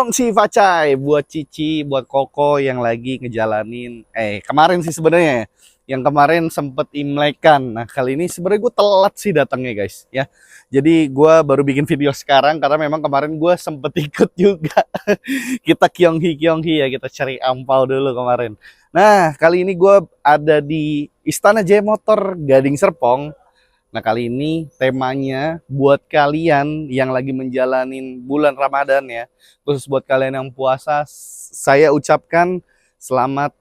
Kongsi Facai buat Cici, buat Koko yang lagi ngejalanin. Kemarin sih sebenarnya ya, yang kemarin sempet imlekan. Nah kali ini sebenarnya gue telat sih datangnya guys ya. Jadi gue baru bikin video sekarang karena memang kemarin gue sempet ikut juga. Kita Kyonghi ya, kita cari ampau dulu kemarin. Nah kali ini gue ada di Istana Jaya Motor Gading Serpong. Nah kali ini temanya buat kalian yang lagi menjalanin bulan Ramadan ya, khusus buat kalian yang puasa, saya ucapkan selamat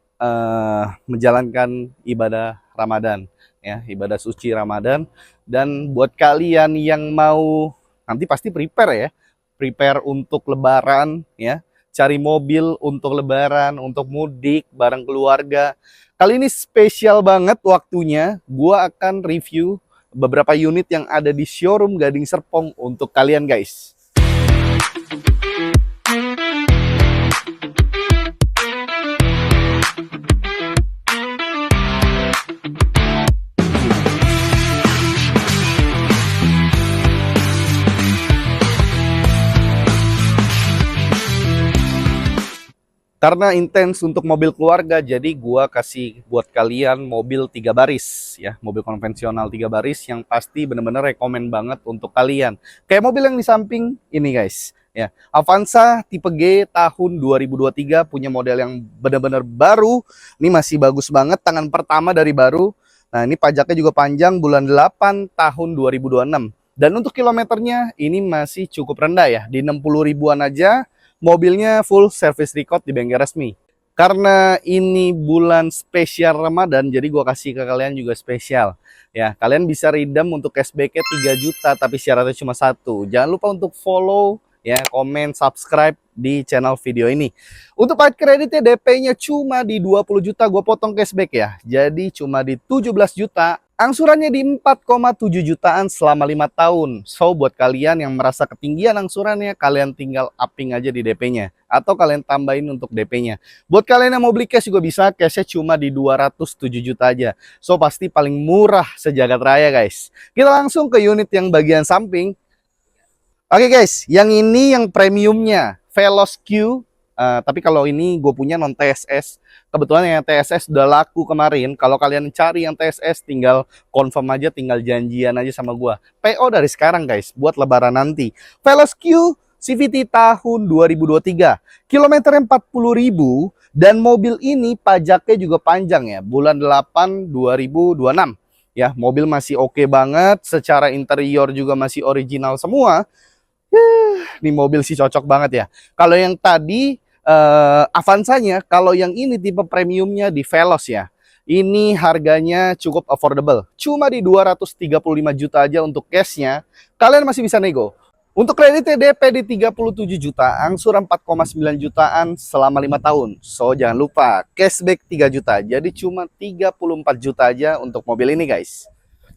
menjalankan ibadah Ramadan ya, ibadah suci Ramadan. Dan buat kalian yang mau nanti pasti prepare ya, prepare untuk Lebaran ya, cari mobil untuk Lebaran, untuk mudik bareng keluarga. Kali ini spesial banget waktunya, gua akan review beberapa unit yang ada di showroom Gading Serpong untuk kalian guys. Karena intens untuk mobil keluarga, jadi gua kasih buat kalian mobil 3 baris ya, mobil konvensional 3 baris yang pasti bener-bener rekomen banget untuk kalian. Kayak mobil yang di samping ini guys ya, Avanza tipe G tahun 2023, punya model yang bener-bener baru. Ini masih bagus banget, tangan pertama dari baru. Nah ini pajaknya juga panjang, bulan 8 tahun 2026. Dan untuk kilometernya ini masih cukup rendah ya, di 60 ribuan aja. Mobilnya full service record di bengkel resmi. Karena ini bulan spesial Ramadan, jadi gua kasih ke kalian juga spesial. Ya, kalian bisa redeem untuk cashbacknya 3 juta, tapi syaratnya cuma satu. Jangan lupa untuk follow, ya, komen, subscribe di channel video ini. Untuk paket kreditnya DP-nya cuma di 20 juta, gue potong cashback ya. Jadi cuma di 17 juta. Angsurannya di 4,7 jutaan selama 5 tahun. So, buat kalian yang merasa ketinggian angsurannya, kalian tinggal upping aja di DP-nya. Atau kalian tambahin untuk DP-nya. Buat kalian yang mau beli cash juga bisa, cashnya cuma di 207 juta aja. So, pasti paling murah sejagat raya guys. Kita langsung ke unit yang bagian samping. Oke guys, yang ini yang premiumnya, Veloz Q. Tapi kalau ini gue punya non TSS. Kebetulan yang TSS udah laku kemarin. Kalau kalian cari yang TSS tinggal confirm aja, tinggal janjian aja sama gue. PO dari sekarang guys, buat lebaran nanti. Veloz Q CVT tahun 2023. Kilometernya 40.000 dan mobil ini pajaknya juga panjang ya. Bulan 8 2026. Ya, mobil masih oke banget, secara interior juga masih original semua. Ini mobil sih cocok banget ya. Kalau yang tadi Avanzanya, kalau yang ini tipe premiumnya di Veloz ya. Ini harganya cukup affordable. Cuma di 235 juta aja untuk cashnya. Kalian masih bisa nego. Untuk kreditnya DP di 37 juta, angsuran 4,9 jutaan selama 5 tahun. So jangan lupa cashback 3 juta. Jadi cuma 34 juta aja untuk mobil ini guys.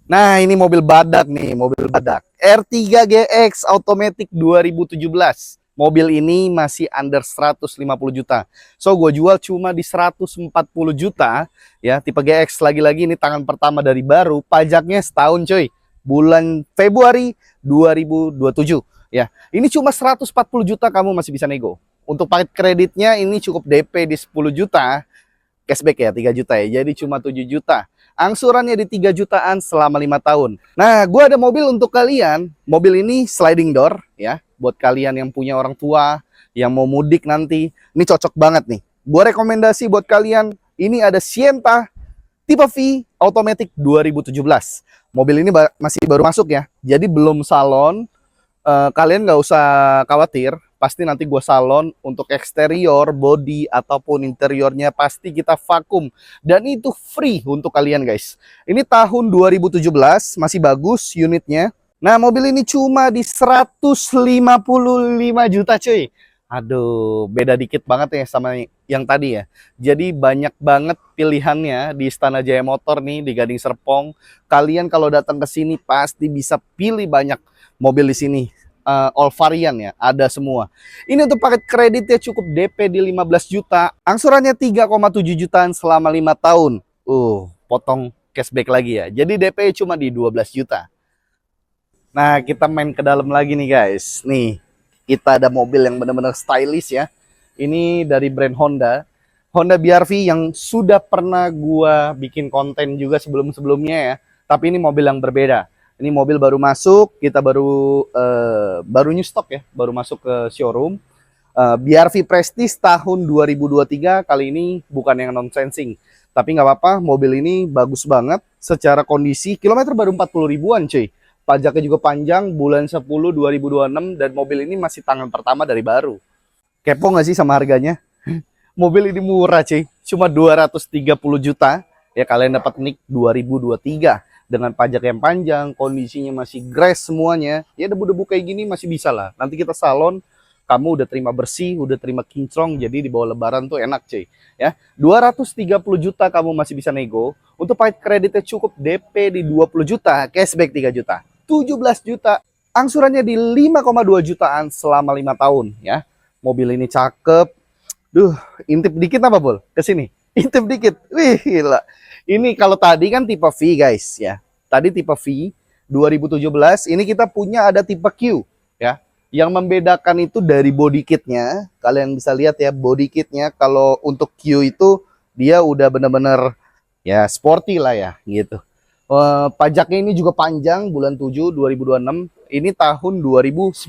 Nah ini mobil badak nih, mobil badak. R3 GX Automatic 2017. Mobil ini masih under 150 juta. So gue jual cuma di 140 juta. Ya, tipe GX lagi-lagi ini tangan pertama dari baru. Pajaknya setahun coy. Bulan Februari 2027. Ya, ini cuma 140 juta kamu masih bisa nego. Untuk paket kreditnya ini cukup DP di 10 juta. Cashback ya 3 juta ya. Jadi cuma 7 juta. Angsurannya di 3 jutaan selama 5 tahun. Nah, gue ada mobil untuk kalian. Mobil ini sliding door ya. Buat kalian yang punya orang tua, yang mau mudik nanti. Ini cocok banget nih. Gue rekomendasi buat kalian. Ini ada Sienta tipe V Automatic 2017. Mobil ini masih baru masuk ya. Jadi belum salon. Kalian nggak usah khawatir. Pasti nanti gue salon untuk eksterior, body, ataupun interiornya pasti kita vakum. Dan itu free untuk kalian guys. Ini tahun 2017, masih bagus unitnya. Nah mobil ini cuma di 155 juta cuy. Aduh, beda dikit banget ya sama yang tadi ya. Jadi banyak banget pilihannya di Istana Jaya Motor nih, di Gading Serpong. Kalian kalau datang ke sini pasti bisa pilih banyak mobil di sini. All varian ya, ada semua. Ini untuk paket kreditnya cukup DP di 15 juta, angsurannya 3,7 jutaan selama 5 tahun. Potong cashback lagi ya. Jadi DP cuma di 12 juta. Nah, kita main ke dalam lagi nih guys. Nih, kita ada mobil yang benar-benar stylish ya. Ini dari brand Honda. Honda BR-V yang sudah pernah gua bikin konten juga sebelum-sebelumnya ya. Tapi ini mobil yang berbeda. Ini mobil baru masuk, kita baru new stock ya, baru masuk ke showroom. BR-V Prestige tahun 2023, kali ini bukan yang non-sensing. Tapi nggak apa-apa, mobil ini bagus banget. Secara kondisi, kilometer baru 40 ribuan cuy. Pajaknya juga panjang, bulan 10 2026, dan mobil ini masih tangan pertama dari baru. Kepo nggak sih sama harganya? Mobil ini murah cuy, cuma 230 juta. Ya kalian dapat Nik 2023 dengan pajak yang panjang, kondisinya masih grass semuanya. Ya debu-debu kayak gini masih bisa lah. Nanti kita salon, kamu udah terima bersih, udah terima kinclong, jadi di bawah lebaran tuh enak cuy. Ya, 230 juta kamu masih bisa nego. Untuk paket kreditnya cukup DP di 20 juta, cashback 3 juta. 17 juta, angsurannya di 5,2 jutaan selama 5 tahun ya. Mobil ini cakep. Duh, intip dikit apa, Bol? Kesini. Intip dikit. Wih, gila. Ini kalau tadi kan tipe V, guys, ya. Tadi tipe V 2017, ini kita punya ada tipe Q, ya. Yang membedakan itu dari body kitnya. Kalian bisa lihat ya, body kitnya kalau untuk Q itu dia udah bener-bener ya sporty lah ya, gitu. Pajaknya ini juga panjang, bulan 7 2026. Ini tahun 2019.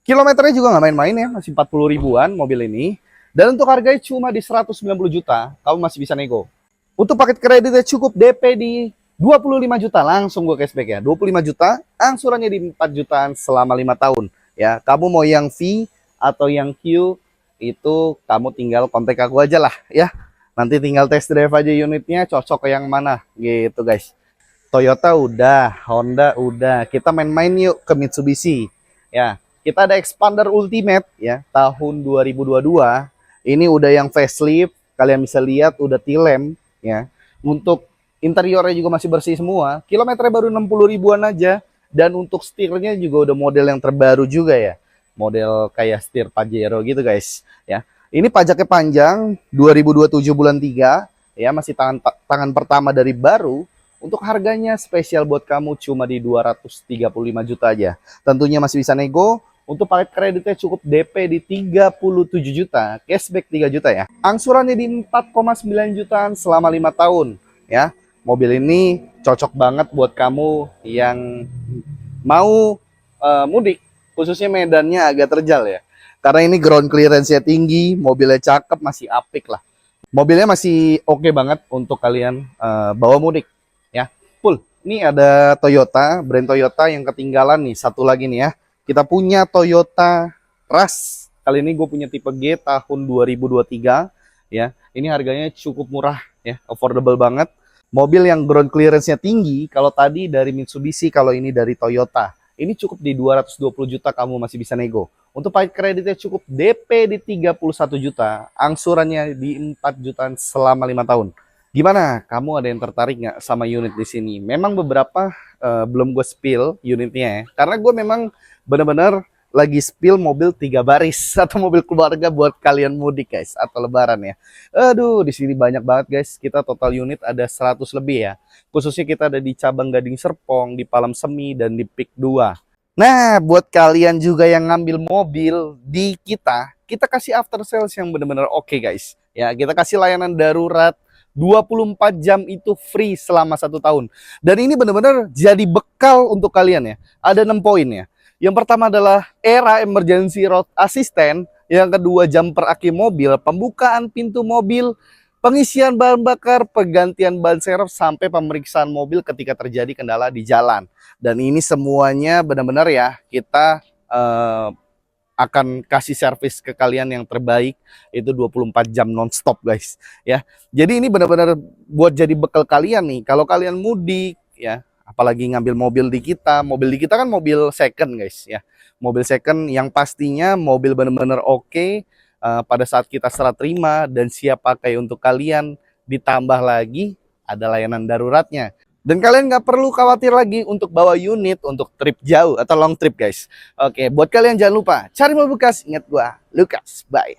Kilometernya juga nggak main-main ya, masih 40 ribuan mobil ini. Dan untuk harganya cuma di 190 juta, kamu masih bisa nego. Untuk paket kreditnya cukup DP di 25 juta, langsung gue cashback ya. 25 juta, angsurannya di 4 jutaan selama 5 tahun. Ya, kamu mau yang V atau yang Q, itu kamu tinggal kontak aku aja lah ya. Nanti tinggal test drive aja unitnya, cocok ke yang mana gitu guys. Toyota udah, Honda udah. Kita main-main yuk ke Mitsubishi. Ya, kita ada Expander Ultimate ya, tahun 2022. Ini udah yang facelift, kalian bisa lihat udah tilem ya. Untuk interiornya juga masih bersih semua. Kilometernya baru 60 ribuan aja, dan untuk setirnya juga udah model yang terbaru juga ya. Model kayak setir Pajero gitu guys ya. Ini pajaknya panjang, 2027 bulan 3 ya, masih tangan pertama dari baru. Untuk harganya spesial buat kamu cuma di 235 juta aja. Tentunya masih bisa nego. Untuk paket kreditnya cukup DP di 37 juta, cashback 3 juta ya. Angsurannya di 4,9 jutaan selama 5 tahun ya. Mobil ini cocok banget buat kamu yang mau mudik, khususnya medannya agak terjal ya. Karena ini ground clearance-nya tinggi, mobilnya cakep, masih apik lah. Mobilnya masih oke banget untuk kalian bawa mudik ya. Full. Ini ada Toyota, brand Toyota yang ketinggalan nih, satu lagi nih ya. Kita punya Toyota Rush. Kali ini gue punya tipe G tahun 2023 ya. Ini harganya cukup murah ya, affordable banget. Mobil yang ground clearance-nya tinggi. Kalau tadi dari Mitsubishi, kalau ini dari Toyota. Ini cukup di 220 juta, kamu masih bisa nego. Untuk paket kreditnya cukup DP di 31 juta, angsurannya di 4 jutaan selama 5 tahun. Gimana? Kamu ada yang tertarik nggak sama unit di sini? Memang beberapa belum gue spill unitnya ya. Karena gue memang benar-benar lagi spill mobil 3 baris atau mobil keluarga buat kalian mudik guys, atau lebaran ya. Aduh, di sini banyak banget guys. Kita total unit ada 100 lebih ya. Khususnya kita ada di cabang Gading Serpong, di Palem Semi, dan di Pik 2. Nah, buat kalian juga yang ngambil mobil di kita kasih after sales yang benar-benar oke guys. Ya, kita kasih layanan darurat 24 jam itu free selama 1 tahun. Dan ini benar-benar jadi bekal untuk kalian ya. Ada 6 poin ya. Yang pertama adalah era emergency road assistant. Yang kedua, jumper aki mobil, pembukaan pintu mobil, pengisian bahan bakar, penggantian ban serep, sampai pemeriksaan mobil ketika terjadi kendala di jalan. Dan ini semuanya benar-benar ya, kita akan kasih servis ke kalian yang terbaik, itu 24 jam nonstop guys ya. Jadi ini benar-benar buat jadi bekal kalian nih kalau kalian mudik ya, apalagi ngambil mobil di kita. Mobil di kita kan mobil second guys ya, mobil second yang pastinya mobil benar-benar oke. Pada saat kita serah terima dan siap pakai untuk kalian, ditambah lagi ada layanan daruratnya. Dan kalian nggak perlu khawatir lagi untuk bawa unit untuk trip jauh atau long trip guys. Oke, buat kalian jangan lupa cari mobil bekas, ingat gua, Lukas, bye.